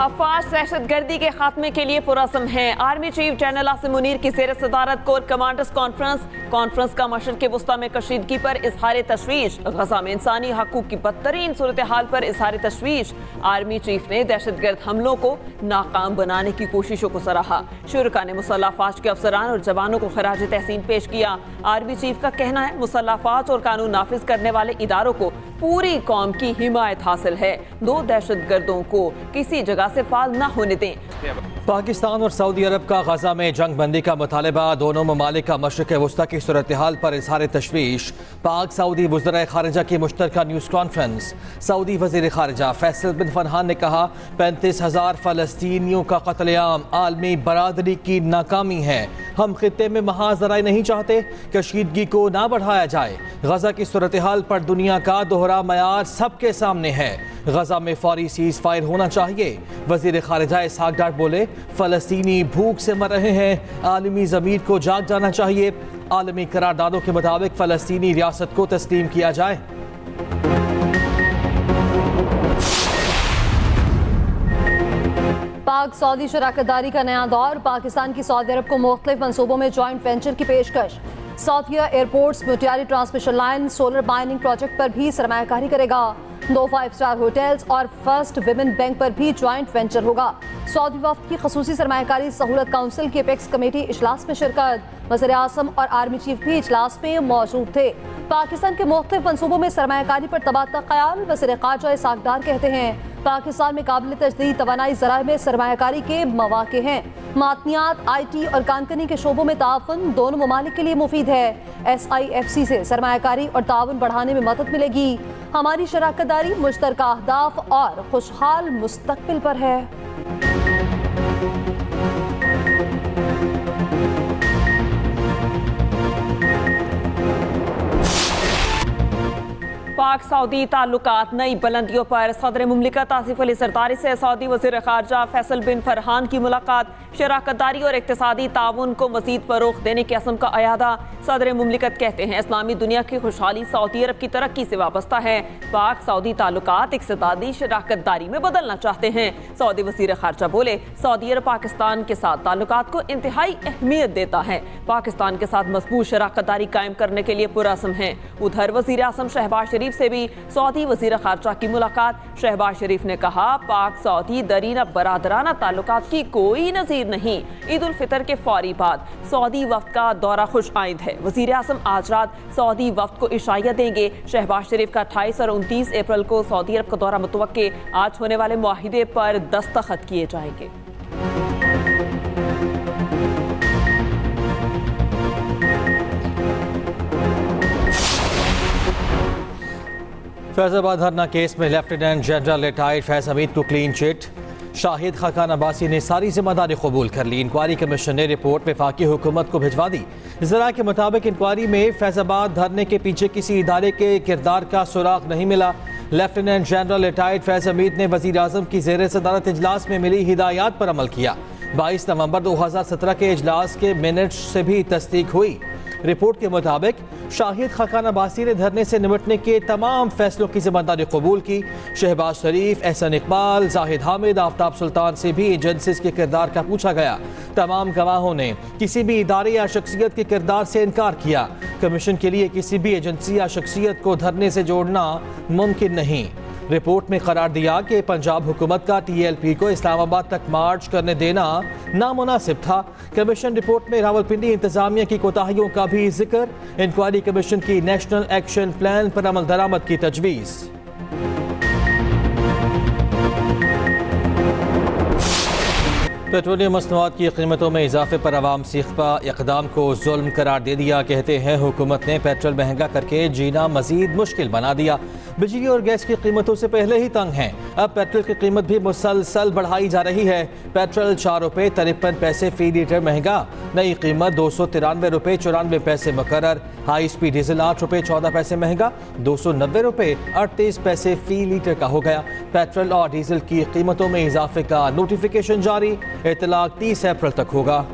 अफवाज दहशतगर्दी के खात्मे के लिए पुरअज़्म है। Army chief general Asim Munir की ज़ेर सदारत कोर कमांडर्स कॉन्फ्रेंस का मशरिक़ वस्ता में कशीदगी पर इजहार तशवीश। गजा में इंसानी हकूक़ की बदतरीन सूरत हाल पर इजहार तशवीश। आर्मी चीफ ने दहशतगर्द हमलों को नाकाम बनाने की कोशिशों को सराहा। शुरका ने मुसल्लह अफवाज के अफसरान और जवानों को खराज तहसीन पेश किया। आर्मी चीफ का कहना है मुसल्लह अफवाज और कानून नाफिज करने वाले इदारों को पूरी कौम की हिमायत हासिल है। दो दहशतगर्दों को किसी जगह से फाल न होने दें। पाकिस्तान और सऊदी अरब का गजा में जंग बंदी का मुतालबा। दोनों ममालिक का मशरिक़ वस्ता की सूरत हाल पर इजहार तशवीश। पाक सऊदी वज़राए खारिजा की मुश्तरका न्यूज़ कॉन्फ्रेंस। सऊदी वज़ीर खारिजा फैसल बिन फरहान ने कहा 35,000 फ़लस्तीनियों का कत्लेआम आलमी बरादरी की नाकामी है। हम खित्ते में महाज ज़राए नहीं चाहते, कशीदगी को ना बढ़ाया जाए। गजा की सूरत हाल पर दुनिया का दोहरा मयार सबके सामने है। गजा में फौरी सीज़ फायर होना चाहिए। वज़ीर खारिजा इसहाक डार बोले फ़लस्तीनी भूख से मर रहे हैं, आलमी ज़मीर को जाग जाना चाहिए। आलमी करारदादों के मुताबिक फ़लस्तीनी रियासत को तस्लीम किया जाए। पाक सऊदी शराकतदारी का नया दौर। पाकिस्तान की सऊदी अरब को मुख्तलिफ मनसूबों में जॉइंट वेंचर की पेशकश। Saudia airports, Matiari transmission line, solar mining project पर भी सरमायाकारी करेगा। 2 5 स्टार होटल्स और फर्स्ट विमेन बैंक पर भी जॉइंट वेंचर होगा। सऊदी वफ्द की खसूसी सरमायाकारी सहूलत काउंसिल की एपेक्स कमेटी इजलास में शिरकत। वज़ीर आज़म और आर्मी चीफ भी इजलास में मौजूद थे। पाकिस्तान के मुख्तलिफ मनसूबों में सरमायाकारी पर तबादला ख्याल। वज़ीर खारजा इसहाक डार कहते हैं पाकिस्तान में काबिल तजदीद तवानाई ज़राए में सरमायाकारी के मौक़े हैं। मादनियात, IT और कानकनी के शोबों में ताउन दोनों ममालिक के लिए मुफीद है। SIFC से सरमायाकारी और ताउन बढ़ाने में मदद मिलेगी। हमारी शराकतदारी मुश्तरका अहदाफ और खुशहाल मुस्तकबिल पर है। पाक सऊदी ताल्लुकात नई बुलंदियों पर। सदर मुमलिकत आसिफ अली जरदारी से सऊदी वज़ीर खारजा फैसल बिन फरहान की मुलाकात। शराकतदारी और इक़्तिसादी ताउन को मज़ीद फ़रोग़ देने के असम का अयादा। सदर मुमलिकत कहते हैं इस्लामी दुनिया की खुशहाली सऊदी अरब की तरक्की से वाबस्ता है। पाक सऊदी ताल्लुकात इक़्तिसादी शराकतदारी में बदलना चाहते हैं। सऊदी वज़ीर खारजा बोले सऊदी अरब पाकिस्तान के साथ ताल्लुकात को इंतहाई अहमियत देता है। पाकिस्तान के साथ मज़बूत शराकतदारी कायम करने के लिए पुरअज़्म है। उधर वज़ीर आज़म शहबाज शरीफ से भी सऊदी वज़ीर खारजा की मुलाकात। शहबाज शरीफ ने कहा पाक सऊदी दरीना बरादराना ताल्लुकात की कोई नज़ीर नहीं। ईद उल फितर के फौरी बाद सऊदी वफ्द का दौरा खुश आइंद है। वज़ीर आज़म आज रात सऊदी वफ्द को इशाया देंगे। शहबाज शरीफ का 28 और 29 अप्रैल को सऊदी अरब का दौरा मुतवक्के। आज होने वाले मुआहिदे पर दस्तखत किए जाएंगे। फैज़ाबाद धरना केस में लेफ्टिनेंट जनरल रिटायर्ड फैज़ हमीद को क्लीन चिट। शाहिद खाकान अब्बासी ने सारी जिम्मेदारी कबूल कर ली। इंक्वायरी कमीशन ने रिपोर्ट वफाकी हुकूमत को भिजवा दी। ज़रा के मुताबिक इंक्वायरी में फैज़ाबाद धरने के पीछे किसी इदारे के किरदार का सुराग नहीं मिला। लेफ्टिनेंट जनरल रिटायर्ड फैज़ हमीद ने वज़ीर आज़म की ज़ेर सदारत इजलास में मिली हिदायत पर अमल किया। 22 नवंबर 2017 के इजलास के मिनट्स से भी तस्दीक हुई। रिपोर्ट के मुताबिक शाहिद खाकान अब्बासी ने धरने से निपटने के तमाम फैसलों की जिम्मेदारी कबूल की। शहबाज शरीफ, एहसन इकबाल, जाहिद हामिद, आफ्ताब सुल्तान से भी एजेंसीज के किरदार का पूछा गया। तमाम गवाहों ने किसी भी इदारे या शख्सियत के किरदार से इनकार किया। कमीशन के लिए किसी भी एजेंसी या शख्सियत को धरने से जोड़ना मुमकिन नहीं। रिपोर्ट में करार दिया कि पंजाब हुकूमत का TLP को इस्लामाबाद तक मार्च करने देना नामुनासिब था। कमीशन रिपोर्ट में रावलपिंडी इंतजामिया की कोताहियों का भी जिक्र। इंक्वायरी कमीशन की नेशनल एक्शन प्लान पर अमल दरामद की तजवीज़। पेट्रोलियम मसनूआत की कीमतों में इजाफे पर अवाम सीखपा इक़दाम को जुल्म करार दे दिया। कहते हैं हुकूमत ने पेट्रोल महंगा करके जीना मजीद मुश्किल बना दिया। बिजली और गैस की कीमतों से पहले ही तंग हैं, अब पेट्रोल की कीमत भी मुसलसल बढ़ाई जा रही है। पेट्रोल 4 रुपये 53 पैसे फी लीटर महंगा। नई कीमत 293 रुपये 94 पैसे मुकर्रर। हाई स्पीड डीजल 8 रुपये 14 पैसे महंगा, 290 रुपये 38 पैसे फी लीटर का हो गया। पेट्रोल और डीजल की कीमतों में इजाफे का नोटिफिकेशन जारी। इतलाक 30 अप्रैल तक होगा।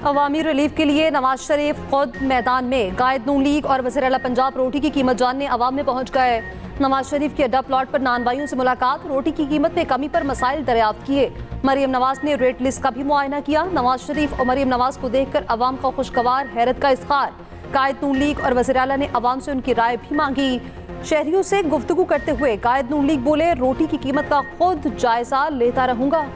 अवामी रिलीफ के लिए नवाज शरीफ खुद मैदान में। कायद नून लीग और वज़ीर आला पंजाब रोटी की कीमत जानने अवाम में पहुंच गए। नवाज शरीफ के अड्डा प्लॉट पर नानबाइयों से मुलाकात, रोटी की कीमत में कमी पर मसाइल दरियाफ्त किए। मरियम नवाज ने रेट लिस्ट का भी मुआयना किया। नवाज शरीफ और मरियम नवाज को देखकर अवाम का खुशगवार हैरत का इज़हार। कायद नून लीग और वज़ीर आला ने अवाम से उनकी राय भी मांगी। शहरियों से गुफ्तगू करते हुए कायद नून लीग बोले, रोटी की कीमत का खुद जायजा लेता रहूंगा।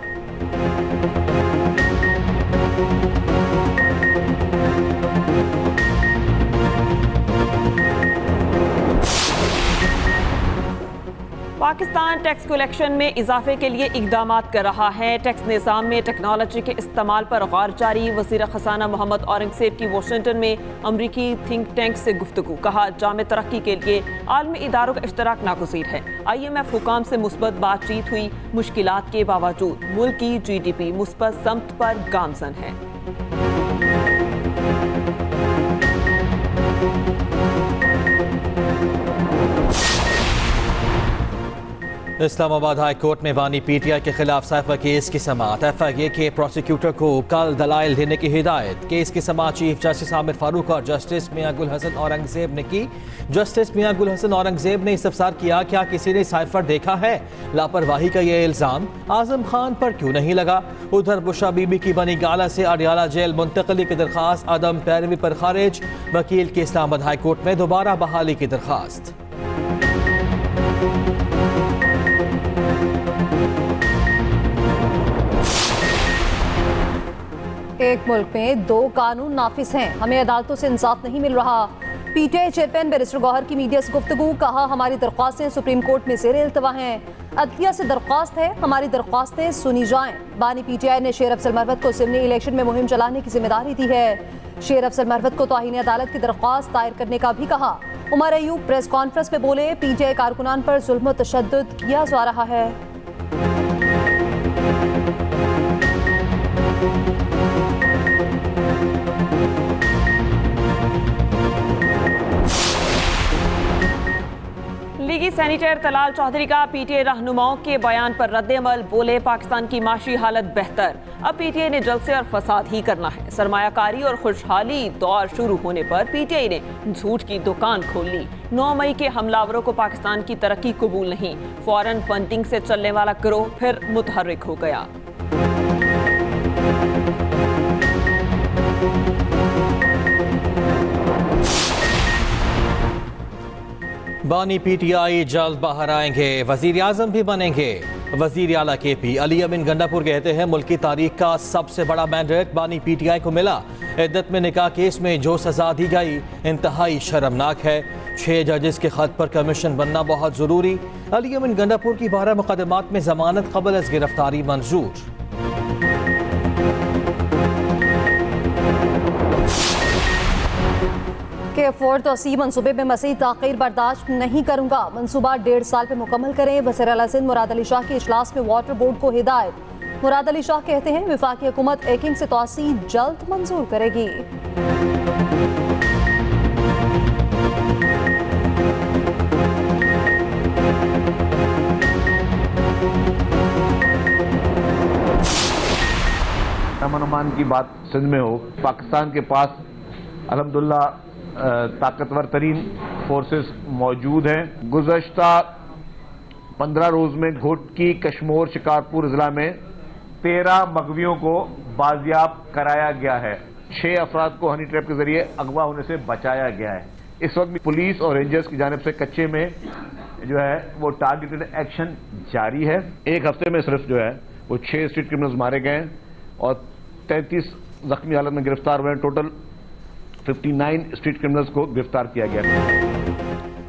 पाकिस्तान टैक्स कलेक्शन में इजाफे के लिए इकदामात कर रहा है। टैक्स निज़ाम में टेक्नोलॉजी के इस्तेमाल पर गौर जारी। वज़ीर ख़ज़ाना मोहम्मद औरंगज़ेब की वाशिंगटन में अमरीकी थिंक टैंक से गुफ्तगू। कहा, जामे तरक्की के लिए आलमी इदारों का इश्तराक नागुज़ीर है। IMF हुकाम से मुस्बत बातचीत हुई। मुश्किलात के बावजूद मुल्क की GDP मुस्बत समत पर गामज़न है। इस्लामाबाद हाई कोर्ट में बानी PTI के खिलाफ साइफर केस की समाअत। FIA के प्रोसिक्यूटर को कल दलाइल देने की हिदायत। केस की समाअत चीफ जस्टिस आमिर फारूक और जस्टिस मियां गुल हसन औरंगजेब ने की। जस्टिस मियां गुल हसन औरंगजेब ने इस्तफसार किया, क्या किसी ने साइफर देखा है? लापरवाही का यह इल्जाम आजम खान पर क्यों नहीं लगा? उधर बुशरा बीबी की बनी गाला से अडियाला जेल मुंतकली की दरख्वास्त अदम पैरवी पर खारिज। वकील की इस्लामाबाद हाई कोर्ट में दोबारा बहाली की दरख्वास्त। एक मुल्क में दो कानून नाफिज हैं, हमें अदालतों से इंसाफ नहीं मिल रहा। PTI चेयरमैन बैरिस्टर गौहर की मीडिया से गुफ्तगू। कहा, हमारी दरख्वास्तें सुप्रीम कोर्ट में ज़ेर इल्तवा हैं। अदलिया से दरख्वास्त है, हमारी दरख्वास्तें सुनी जाएं। बानी PTI ने शेर अफजल मरवत को ज़िमनी इलेक्शन में मुहिम चलाने की जिम्मेदारी दी है। शेर अफजल मरवत को तौहीन अदालत की दरख्वास्त दायर करने का भी कहा। उमर अयूब प्रेस कॉन्फ्रेंस में बोले, PTI कारकुनान पर जुल्म व तशद्दुद किया जा रहा है। लीगी सैनिटर तलाल चौधरी का PTI रहनुमाओं के बयान पर रद्द-ए-अमल। बोले, पाकिस्तान की माशी हालत बेहतर, अब PTI ने जलसे और फसाद ही करना है। सरमायाकारी और खुशहाली दौर शुरू होने पर PTI ने झूठ की दुकान खोल ली। 9 मई के हमलावरों को पाकिस्तान की तरक्की कबूल नहीं। फॉरेन फंडिंग से चलने वाला गिरोह फिर मुतहर्रिक हो गया। बानी PTI जल्द बाहर आएंगे, वजीर आजम भी बनेंगे। वजीर आला KP अली अमीन गंडापुर कहते हैं, मुल्क की तारीख का सबसे बड़ा मैंडेट बानी PTI को मिला। इद्दत में निकाह केस में जो सजा दी गई इंतहाई शर्मनाक है। 6 जजेस के खत पर कमीशन बनना बहुत जरूरी। अली अमीन गंडापुर की 12 मुकदमात में जमानत कबल अज गिरफ्तारी मंजूर। के 4 मनसूबे में मज़ीद ताख़ीर बर्दाश्त नहीं करूंगा। मनसूबा 1.5 साल में मुकम्मल करें। वज़ीर आला सिंध मुराद अली शाह के इजलास में वाटर बोर्ड को हिदायत। मुराद अली शाह कहते हैं, वफाकी हुकूमत एकिंग से तोसी जल्द मंजूर करेगी। अमन की बात सिंध में हो, पाकिस्तान के पास अल्हम्दुलिल्लाह ताकतवर तरीन फोर्सेस मौजूद हैं। गुज़श्ता 15 रोज़ में घोटकी, कश्मोर, शिकारपुर ज़िला में 13 मगवियों को बाजियाब कराया गया है। 6 अफराद को हनी ट्रैप के जरिए अगवा होने से बचाया गया है। इस वक्त भी पुलिस और रेंजर्स की जानिब से कच्चे में जो है वो टारगेटेड एक्शन जारी है। एक हफ्ते में सिर्फ जो है वो 6 स्ट्रीट क्रिमिनल्स मारे गए हैं और 33 जख्मी हालत में गिरफ्तार हुए हैं। टोटल 59 स्ट्रीट क्रिमिनल्स को गिरफ्तार किया गया।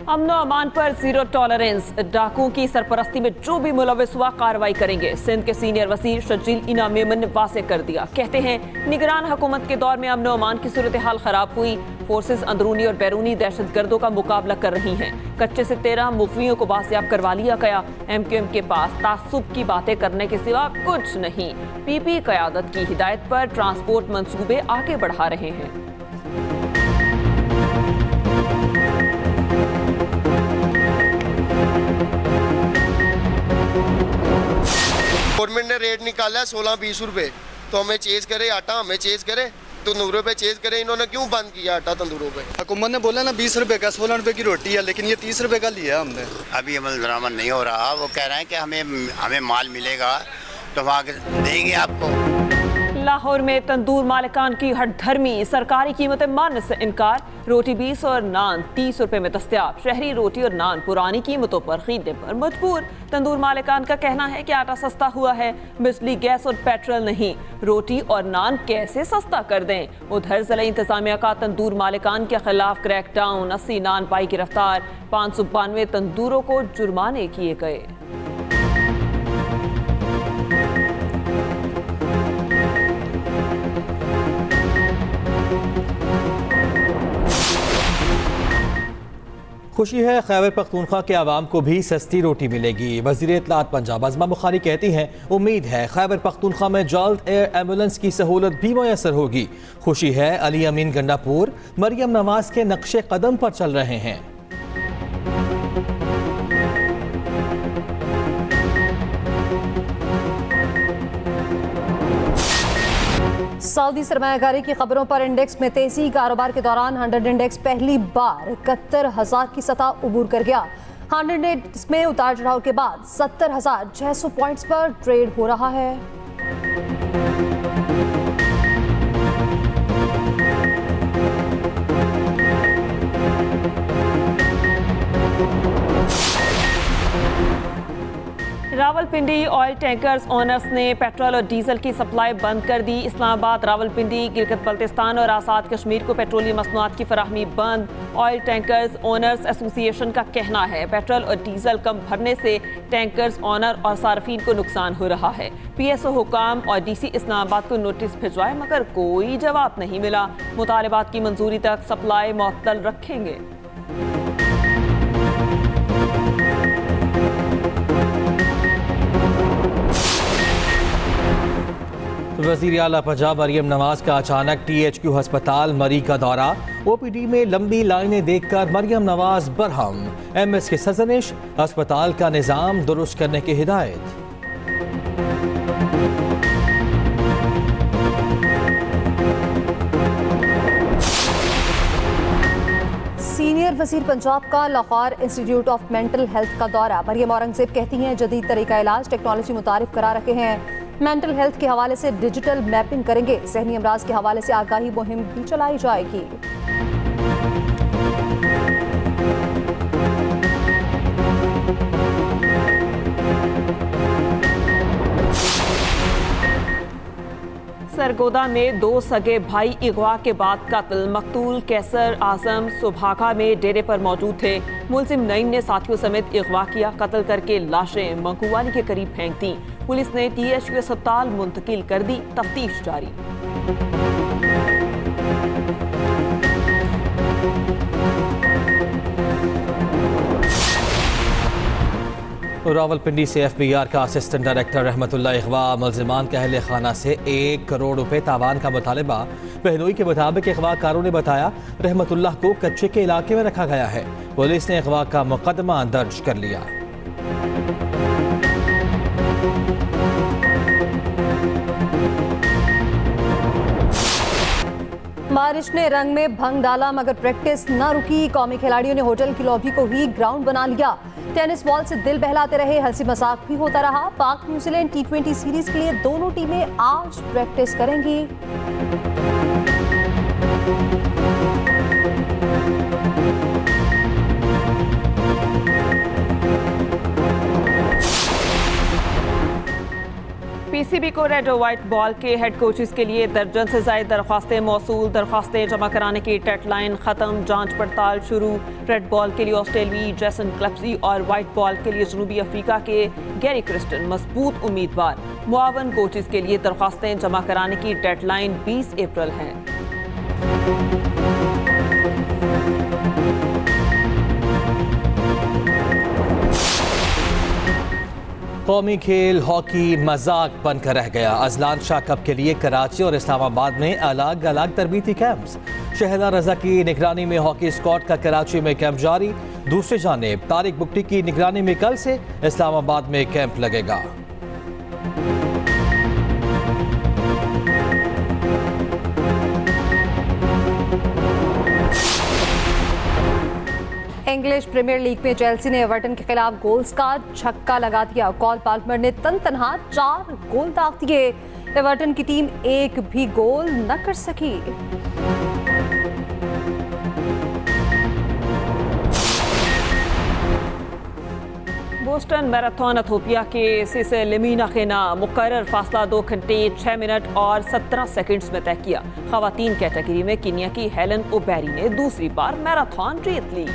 अमन और अमान पर जीरो टॉलरेंस, डाकुओं की सरपरस्ती में जो भी मुलविस हुआ कार्रवाई करेंगे। सिंध के सीनियर वजीर शजील इना मेमन ने वाज़े कर दिया। कहते हैं, निगरान हुकूमत के दौर में अमन और अमान की सूरत हाल खराब हुई। फोर्सेस अंदरूनी और बैरूनी दहशतगर्दों का मुकाबला कर रही हैं। कच्चे से 13 मुखवियों को बाजियाब करवा लिया गया। MQM के पास तासुब की बातें करने के सिवा कुछ नहीं। PP क़यादत की हिदायत पर ट्रांसपोर्ट मंसूबे आगे बढ़ा रहे हैं। गवर्नमेंट ने रेट निकाला है 16-20 रुपए, तो हमें चेज करे आटा, हमें चेज करे तंदूरों पे चेज करें, इन्होंने क्यों बंद किया आटा तंदूरों पे? हुकूमत ने बोला ना 20 रुपए का 16 रुपए की रोटी है, लेकिन ये 30 रुपए का लिया हमने। अभी अमल दरामद नहीं हो रहा। वो कह रहे हैं कि हमें माल मिलेगा तो वहाँ देंगे आपको। लाहौर में तंदूर मालिकान की हठधर्मी, सरकारी कीमतें मानने से इनकार। रोटी 20 और नान 30 रुपए में दस्तयाब। शहरी रोटी और नान पुरानी कीमतों पर खरीदने पर मजबूर। तंदूर मालिकान का कहना है कि आटा सस्ता हुआ है, बिजली, गैस और पेट्रोल नहीं। रोटी और नान कैसे सस्ता कर दें? उधर जिला इंतजामिया का तंदूर मालिकान के खिलाफ क्रैकडाउन। 80 नान पाई गिरफ्तार। 592 तंदूरों को जुर्माने किए गए। खुशी है, खैबर पख्तूनख्वा के आवाम को भी सस्ती रोटी मिलेगी। वज़ीर इत्तलात पंजाब अज़मा बुखारी कहती हैं, उम्मीद है खैबर पख्तूनख्वा में जल्द एयर एम्बुलेंस की सहूलत भी मैसर होगी। खुशी है, अली अमीन गंडापुर मरियम नवाज के नक्शे कदम पर चल रहे हैं। सऊदी सरमायाकारी की खबरों पर इंडेक्स में तेजी। कारोबार के दौरान 100 इंडेक्स पहली बार 71,000 की सतह उबूर कर गया। 100 इंडेक्स में उतार चढ़ाव के बाद 70,600 पॉइंट्स पर ट्रेड हो रहा है। रावलपिंडी ऑयल टैंकर्स ओनर्स ने पेट्रोल और डीजल की सप्लाई बंद कर दी। इस्लामाबाद, रावलपिंडी, गिलगित बल्तिस्तान और आज़ाद कश्मीर को पेट्रोलियम मसनूआत की फराहमी बंद। ऑयल टैंकर्स ओनर्स एसोसिएशन का कहना है पेट्रोल और डीजल कम भरने से टैंकर्स ओनर और सार्फिन को नुकसान हो रहा है। PSO हुकाम और DC इस्लामाबाद को नोटिस भिजवाए मगर कोई जवाब नहीं मिला। मुतालबात की मंजूरी तक सप्लाई मुअत्तल रखेंगे। वज़ीर आला पंजाब मरियम नवाज का अचानक THQ अस्पताल मरी का दौरा। OPD में लंबी लाइनें देखकर मरियम नवाज बरहम। MS की सरजनिश, अस्पताल का निज़ाम दुरुस्त करने की हिदायत। सीनियर वजीर पंजाब का Lahore institute of mental health का दौरा। मरियम औरंगजेब कहती हैं जदीद तरीका इलाज टेक्नोलॉजी मुतारिफ करा रखे हैं। मेंटल हेल्थ के हवाले से डिजिटल मैपिंग करेंगे। ज़हनी अमराज के हवाले से आगाही मुहिम भी चलाई जाएगी। सरगोदा में 2 सगे भाई अगवा के बाद कत्ल। मकतूल कैसर आजम सुभागा में डेरे पर मौजूद थे। मुलजिम नईम ने साथियों समेत अगवा किया। कत्ल करके लाशें मंगूवाली के करीब फेंक दी। पुलिस ने THQ अस्पताल मुंतकिल कर दी। तफ्तीश जारी। रावलपिंडी से FBR का असिस्टेंट डायरेक्टर रहमतुल्लाह अगवा मुलजिमान के अहले खाना से 1 करोड़ रुपए तावान का मुतालबा। बहनोई के मुताबिक अगवाकारों ने बताया रहमतुल्लाह को कच्चे के इलाके में रखा गया है। पुलिस ने अगवा का मुकदमा दर्ज कर लिया। बारिश ने रंग में भंग डाला मगर प्रैक्टिस न रुकी। कौमी खिलाड़ियों ने होटल की लॉबी को ही ग्राउंड बना लिया। टेनिस बॉल से दिल बहलाते रहे, हंसी मजाक भी होता रहा। पाक न्यूजीलैंड T20 सीरीज के लिए दोनों टीमें आज प्रैक्टिस करेंगी। PCB को रेड और व्हाइट बॉल के हेड कोचेस के लिए दर्जन से ज्यादा दरख्वास्तें मौसूल। दरख्वास्तें जमा कराने की डेडलाइन खत्म। जांच पड़ताल शुरू। रेड बॉल के लिए ऑस्ट्रेलियाई जैसन क्लप्सी और व्हाइट बॉल के लिए जनूबी अफ्रीका के गैरी क्रिस्टन मजबूत उम्मीदवार। मुआवन कोचेस के लिए दरख्वास्तें जमा कराने की डेडलाइन 20 अप्रैल है। कौमी खेल हॉकी मजाक बनकर रह गया। अजलान शाह कप के लिए कराची और इस्लामाबाद में अलग अलग तरबीती कैंप्स। शहला रजा की निगरानी में हॉकी स्क्वाड का कराची में कैंप जारी। दूसरी जानिब तारिक बुकटी की निगरानी में कल से इस्लामाबाद में कैंप लगेगा। इंग्लिश प्रीमियर लीग में चेल्सी ने एवर्टन के खिलाफ गोल्स का छक्का लगा दिया। कॉल पाल्मर ने तनतनहा 4 गोल दाग दिए। एवर्टन की टीम एक भी गोल न कर सकी। बोस्टन मैराथन इथियोपिया के सिसे लिमिना खेना मुकर्रर फासला 2 घंटे 6 मिनट और 17 सेकंड्स में तय किया। खवातीन कैटेगरी में कीनिया की हेलन ओबेरी ने दूसरी बार मैराथन जीत ली।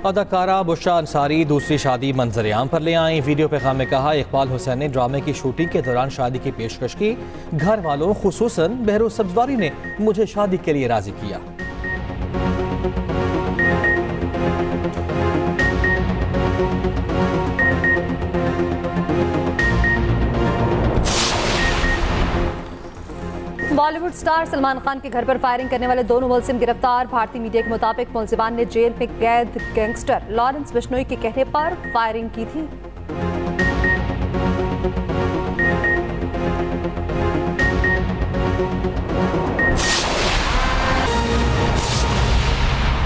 अदाकारा बुशरा अंसारी दूसरी शादी मंजर-ए-आम पर ले आई। वीडियो पैगाम में कहा, इकबाल हुसैन ने ड्रामे की शूटिंग के दौरान शादी की पेशकश की। घर वालों खुसूसन बहरोज सब्जवारी ने मुझे शादी के लिए राजी किया। बॉलीवुड स्टार सलमान खान के घर पर फायरिंग करने वाले 2 मुलजिम गिरफ्तार। भारतीय मीडिया के मुताबिक मुलजिमान ने जेल में कैद गैंगस्टर लॉरेंस बिश्नोई के कहने पर फायरिंग की थी।